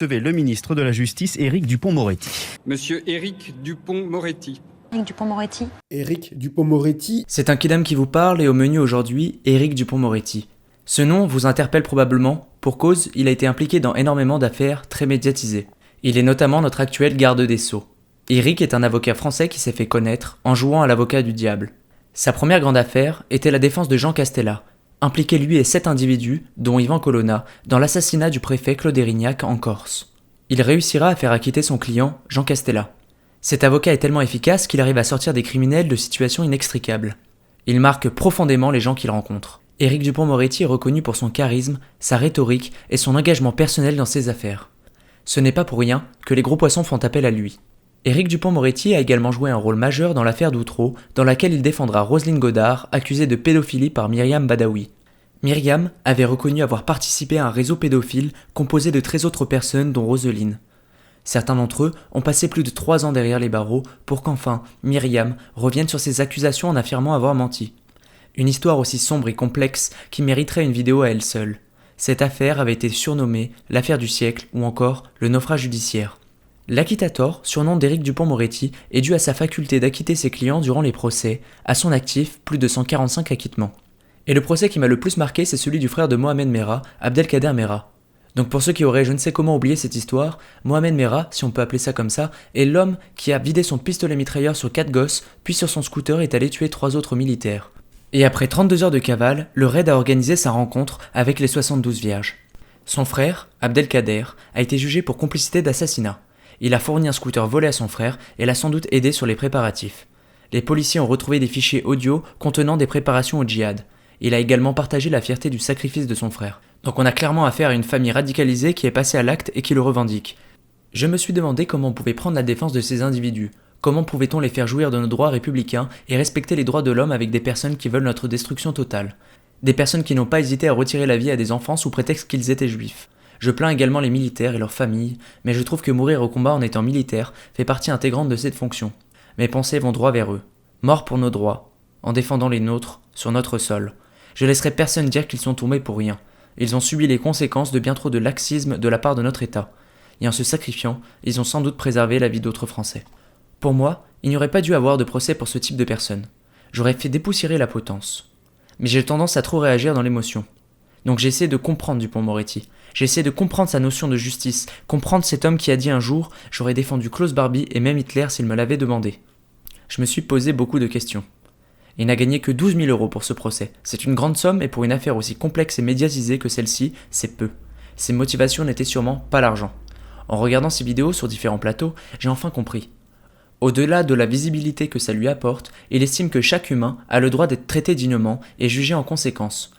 Recevez le ministre de la Justice, Éric Dupond-Moretti. Monsieur Éric Dupond-Moretti. Éric Dupond-Moretti. Éric Dupond-Moretti. C'est un kidam qui vous parle et au menu aujourd'hui, Éric Dupond-Moretti. Ce nom vous interpelle probablement, pour cause, il a été impliqué dans énormément d'affaires très médiatisées. Il est notamment notre actuel garde des Sceaux. Éric est un avocat français qui s'est fait connaître en jouant à l'avocat du diable. Sa première grande affaire était la défense de Jean Castella, impliqué lui et 7 individus, dont Yvan Colonna, dans l'assassinat du préfet Claude Érignac en Corse. Il réussira à faire acquitter son client, Jean Castella. Cet avocat est tellement efficace qu'il arrive à sortir des criminels de situations inextricables. Il marque profondément les gens qu'il rencontre. Éric Dupond-Moretti est reconnu pour son charisme, sa rhétorique et son engagement personnel dans ses affaires. Ce n'est pas pour rien que les gros poissons font appel à lui. Éric Dupond-Moretti a également joué un rôle majeur dans l'affaire d'Outreau, dans laquelle il défendra Roselyne Godard, accusée de pédophilie par Myriam Badawi. Myriam avait reconnu avoir participé à un réseau pédophile composé de 13 autres personnes dont Roselyne. Certains d'entre eux ont passé plus de 3 ans derrière les barreaux pour qu'enfin Myriam revienne sur ses accusations en affirmant avoir menti. Une histoire aussi sombre et complexe qui mériterait une vidéo à elle seule. Cette affaire avait été surnommée l'affaire du siècle ou encore le naufrage judiciaire. L'acquittator, surnom d'Éric Dupond-Moretti, est dû à sa faculté d'acquitter ses clients durant les procès, à son actif plus de 145 acquittements. Et le procès qui m'a le plus marqué, c'est celui du frère de Mohamed Merah, Abdelkader Merah. Donc pour ceux qui auraient je ne sais comment oublié cette histoire, Mohamed Merah, si on peut appeler ça comme ça, est l'homme qui a vidé son pistolet mitrailleur sur 4 gosses, puis sur son scooter est allé tuer 3 autres militaires. Et après 32 heures de cavale, le raid a organisé sa rencontre avec les 72 vierges. Son frère, Abdelkader, a été jugé pour complicité d'assassinat. Il a fourni un scooter volé à son frère et l'a sans doute aidé sur les préparatifs. Les policiers ont retrouvé des fichiers audio contenant des préparations au djihad. Il a également partagé la fierté du sacrifice de son frère. Donc on a clairement affaire à une famille radicalisée qui est passée à l'acte et qui le revendique. Je me suis demandé comment on pouvait prendre la défense de ces individus. Comment pouvait-on les faire jouir de nos droits républicains et respecter les droits de l'homme avec des personnes qui veulent notre destruction totale. Des personnes qui n'ont pas hésité à retirer la vie à des enfants sous prétexte qu'ils étaient juifs. Je plains également les militaires et leurs familles, mais je trouve que mourir au combat en étant militaire fait partie intégrante de cette fonction. Mes pensées vont droit vers eux. Morts pour nos droits, en défendant les nôtres, sur notre sol. Je laisserai personne dire qu'ils sont tombés pour rien. Ils ont subi les conséquences de bien trop de laxisme de la part de notre État. Et en se sacrifiant, ils ont sans doute préservé la vie d'autres Français. Pour moi, il n'y aurait pas dû avoir de procès pour ce type de personnes. J'aurais fait dépoussiérer la potence. Mais j'ai tendance à trop réagir dans l'émotion. Donc j'essaie de comprendre Dupond-Moretti. J'essaie de comprendre sa notion de justice, comprendre cet homme qui a dit un jour « J'aurais défendu Klaus Barbie et même Hitler s'il me l'avait demandé ». Je me suis posé beaucoup de questions. Il n'a gagné que 12 000 € pour ce procès. C'est une grande somme et pour une affaire aussi complexe et médiatisée que celle-ci, c'est peu. Ses motivations n'étaient sûrement pas l'argent. En regardant ses vidéos sur différents plateaux, j'ai enfin compris. Au-delà de la visibilité que ça lui apporte, il estime que chaque humain a le droit d'être traité dignement et jugé en conséquence.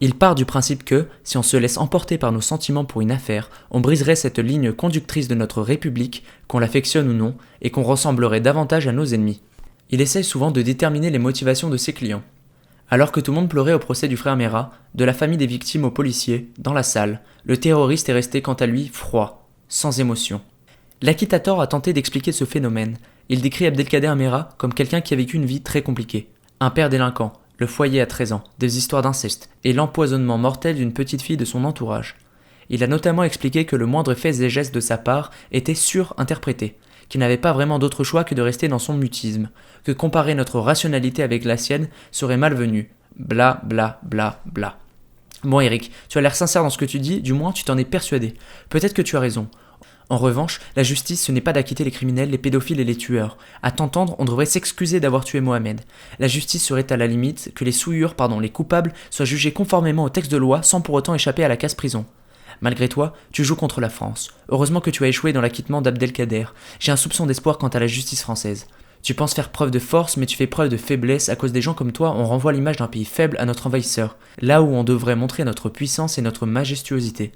Il part du principe que, si on se laisse emporter par nos sentiments pour une affaire, on briserait cette ligne conductrice de notre République, qu'on l'affectionne ou non, et qu'on ressemblerait davantage à nos ennemis. Il essaye souvent de déterminer les motivations de ses clients. Alors que tout le monde pleurait au procès du frère Merah, de la famille des victimes aux policiers, dans la salle, le terroriste est resté quant à lui froid, sans émotion. L'acquittator a tenté d'expliquer ce phénomène. Il décrit Abdelkader Merah comme quelqu'un qui a vécu une vie très compliquée. Un père délinquant, le foyer à 13 ans, des histoires d'inceste et l'empoisonnement mortel d'une petite fille de son entourage. Il a notamment expliqué que le moindre fait et geste de sa part était surinterprété, qu'il n'avait pas vraiment d'autre choix que de rester dans son mutisme, que comparer notre rationalité avec la sienne serait malvenu. Bla bla bla bla. Bon Eric, tu as l'air sincère dans ce que tu dis, du moins tu t'en es persuadé. Peut-être que tu as raison. En revanche, la justice, ce n'est pas d'acquitter les criminels, les pédophiles et les tueurs. À t'entendre, on devrait s'excuser d'avoir tué Mohamed. La justice serait à la limite que les souillures, les coupables, soient jugés conformément au texte de loi sans pour autant échapper à la case prison. Malgré toi, tu joues contre la France. Heureusement que tu as échoué dans l'acquittement d'Abdelkader. J'ai un soupçon d'espoir quant à la justice française. Tu penses faire preuve de force, mais tu fais preuve de faiblesse. À cause des gens comme toi, on renvoie l'image d'un pays faible à notre envahisseur, là où on devrait montrer notre puissance et notre majestuosité.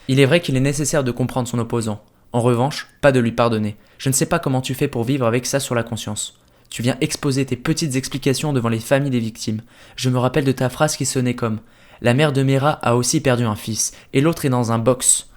Il est vrai qu'il est nécessaire de comprendre son opposant. En revanche, pas de lui pardonner. Je ne sais pas comment tu fais pour vivre avec ça sur la conscience. Tu viens exposer tes petites explications devant les familles des victimes. Je me rappelle de ta phrase qui sonnait comme « La mère de Merah a aussi perdu un fils, et l'autre est dans un box ».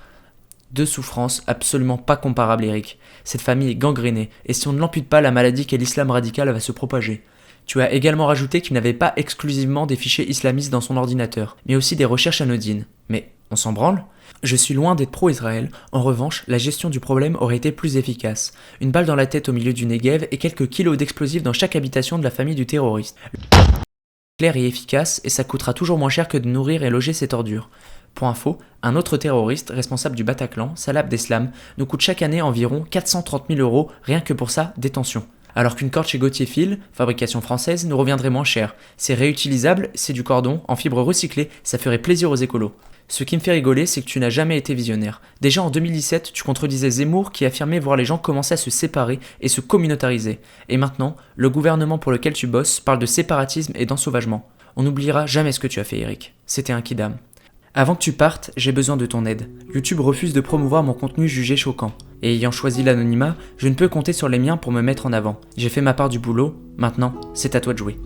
Deux souffrances absolument pas comparables, Eric. Cette famille est gangrénée, et si on ne l'ampute pas, la maladie qu'est l'islam radical va se propager. Tu as également rajouté qu'il n'avait pas exclusivement des fichiers islamistes dans son ordinateur, mais aussi des recherches anodines. Mais On s'en branle? Je suis loin d'être pro-Israël, en revanche, la gestion du problème aurait été plus efficace. Une balle dans la tête au milieu du Negev et quelques kilos d'explosifs dans chaque habitation de la famille du terroriste. Clair et efficace, et ça coûtera toujours moins cher que de nourrir et loger ces ordures. Pour info, un autre terroriste, responsable du Bataclan, Salah Abdeslam, nous coûte chaque année environ 430 000 € rien que pour sa détention. Alors qu'une corde chez Gauthier Fil, fabrication française, nous reviendrait moins cher. C'est réutilisable, c'est du cordon, en fibre recyclée, ça ferait plaisir aux écolos. Ce qui me fait rigoler, c'est que tu n'as jamais été visionnaire. Déjà en 2017, tu contredisais Zemmour qui affirmait voir les gens commencer à se séparer et se communautariser. Et maintenant, le gouvernement pour lequel tu bosses parle de séparatisme et d'ensauvagement. On n'oubliera jamais ce que tu as fait, Eric. C'était un kidam. Avant que tu partes, j'ai besoin de ton aide. YouTube refuse de promouvoir mon contenu jugé choquant. Et ayant choisi l'anonymat, je ne peux compter sur les miens pour me mettre en avant. J'ai fait ma part du boulot, maintenant, c'est à toi de jouer.